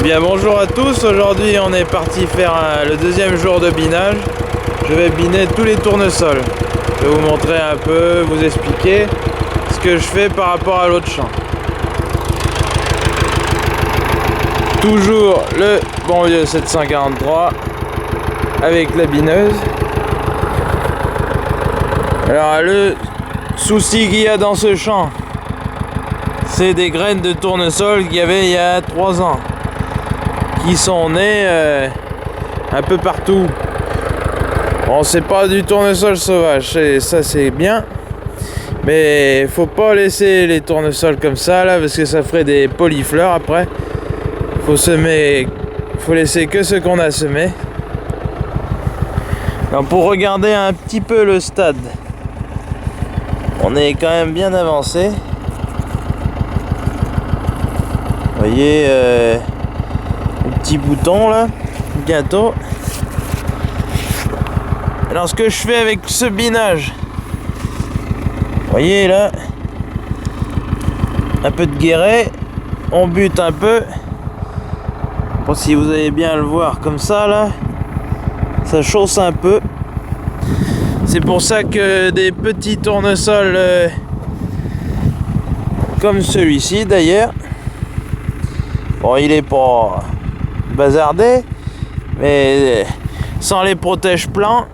Eh bien bonjour à tous, aujourd'hui on est parti faire le deuxième jour de binage. Je vais biner tous les tournesols. Je vais vous montrer un peu, vous expliquer ce que je fais par rapport à l'autre champ. Toujours le bon vieux 743 avec la bineuse. Alors le souci qu'il y a dans ce champ, c'est des graines de tournesol qu'il y avait il y a 3 ans qui sont nées un peu partout. Bon, c'est pas du tournesol sauvage, ça c'est bien, mais faut pas laisser les tournesols comme ça là, parce que ça ferait des polifleurs après. Faut laisser que ce qu'on a semé. Alors pour regarder un petit peu le stade, on est quand même bien avancé. Vous voyez le petit bouton là, bientôt. Alors ce que je fais avec ce binage, vous voyez là, un peu de guéret, on bute un peu. Bon, si vous allez bien le voir comme ça là, ça chausse un peu. C'est pour ça que des petits tournesols comme celui-ci d'ailleurs, bon il est pas bazardé, mais sans les protège-plants,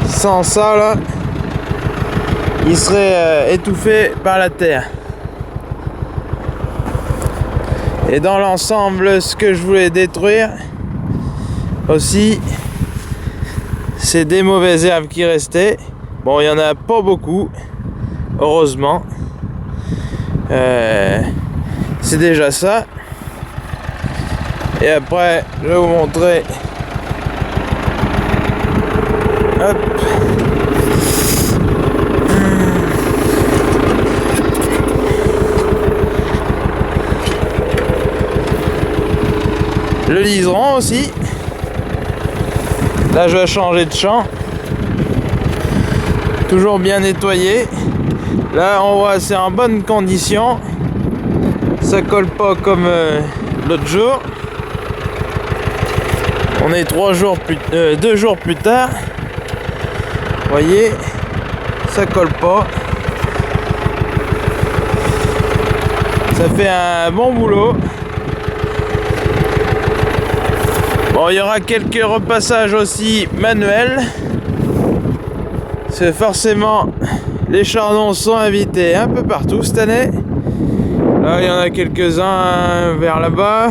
sans ça là, il serait étouffé par la terre. Et dans l'ensemble, ce que je voulais détruire aussi, c'est des mauvaises herbes qui restaient. Bon, il n'y en a pas beaucoup, heureusement. C'est déjà ça. Et après, je vais vous montrer. Hop. Le liseron aussi. Là je vais changer de champ. Toujours bien nettoyé. Là on voit c'est en bonne condition. Ça colle pas comme l'autre jour. On est 2 jours plus tard. Vous voyez, ça colle pas. Ça fait un bon boulot. Bon, il y aura quelques repassages aussi manuels. C'est forcément les chardons sont invités un peu partout cette année. Là, il y en a quelques-uns vers là-bas.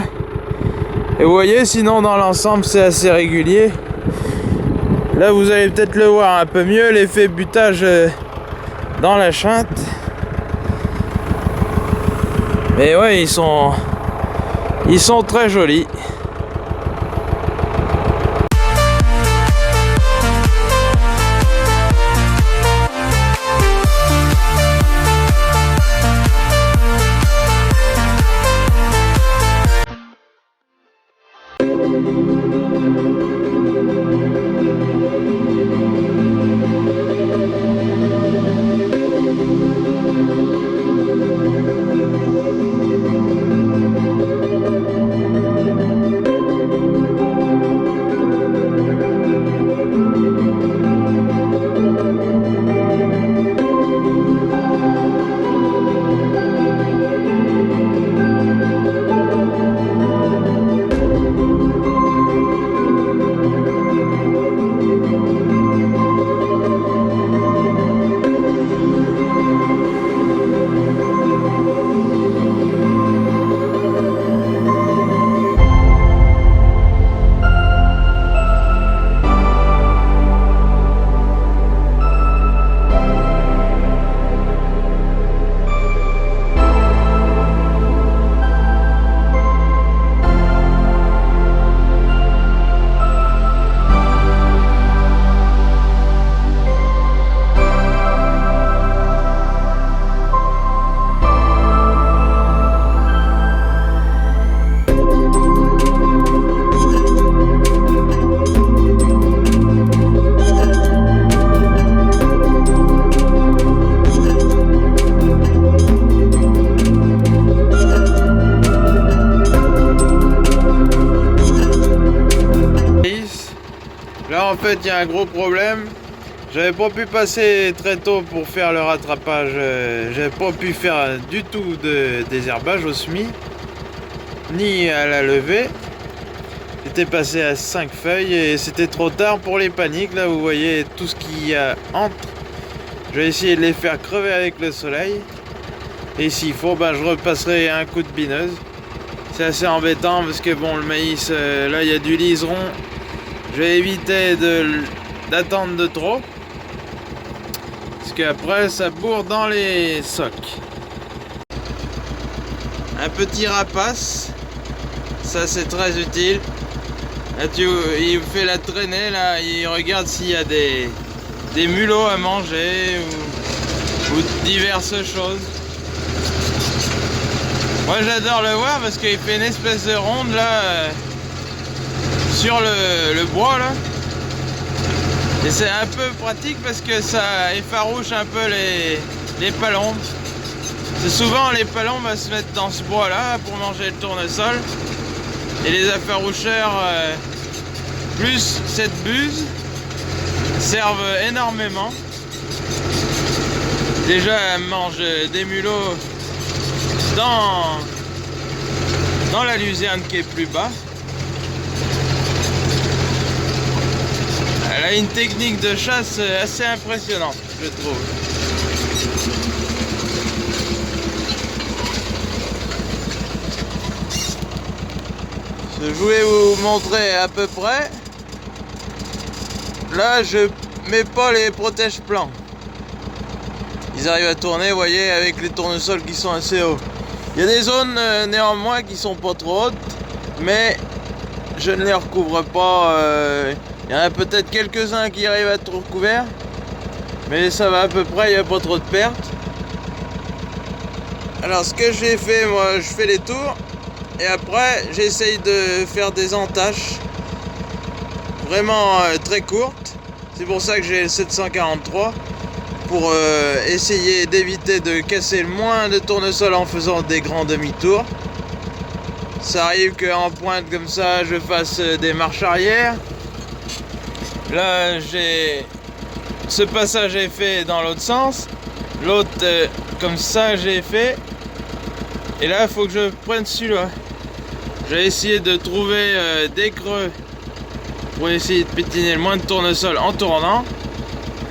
Et vous voyez, sinon dans l'ensemble, c'est assez régulier. Là, vous allez peut-être le voir un peu mieux, l'effet butage dans la chinte. Mais ouais, ils sont très jolis. Là en fait il y a un gros problème. J'avais pas pu passer très tôt pour faire le rattrapage. J'avais pas pu faire du tout de désherbage au semis, ni à la levée. J'étais passé à 5 feuilles et c'était trop tard pour les paniques. Là vous voyez tout ce qu'il y a entre. Je vais essayer de les faire crever avec le soleil. Et s'il faut, ben, je repasserai un coup de bineuse. C'est assez embêtant parce que bon, le maïs, là il y a du liseron. Je vais éviter d'attendre de trop. Parce qu'après ça bourre dans les socs. Un petit rapace. Ça c'est très utile. Là, il fait la traînée, là, il regarde s'il y a des mulots à manger ou diverses choses. Moi j'adore le voir parce qu'il fait une espèce de ronde là sur le bois là. Et c'est un peu pratique parce que ça effarouche un peu les palombes. C'est souvent les palombes se mettent dans ce bois là pour manger le tournesol. Et les effaroucheurs plus cette buse servent énormément. Déjà elle mange des mulots dans la luzerne qui est plus bas. Elle a une technique de chasse assez impressionnante, je trouve. Je voulais vous montrer à peu près. Là, je mets pas les protège-plans. Ils arrivent à tourner, vous voyez, avec les tournesols qui sont assez hauts. Il y a des zones néanmoins qui sont pas trop hautes, mais je ne les recouvre pas. Il y en a peut-être quelques-uns qui arrivent à être recouverts, mais ça va à peu près, il n'y a pas trop de pertes. Alors ce que j'ai fait, moi, je fais les tours. Et après, j'essaye de faire des entaches vraiment très courtes. C'est pour ça que j'ai le 743 pour essayer d'éviter de casser le moins de tournesol en faisant des grands demi-tours. Ça arrive qu'en pointe comme ça, je fasse des marches arrière. Là, ce passage est fait dans l'autre sens. L'autre, comme ça, j'ai fait. Et là, il faut que je prenne celui-là. J'ai essayé de trouver des creux pour essayer de pétiner le moins de tournesol en tournant.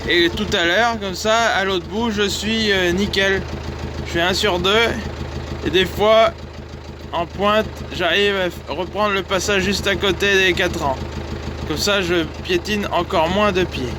Et tout à l'heure, comme ça, à l'autre bout, je suis nickel. Je fais 1 sur 2. Et des fois, en pointe, j'arrive à reprendre le passage juste à côté des 4 ans. Comme ça, je piétine encore moins de pieds.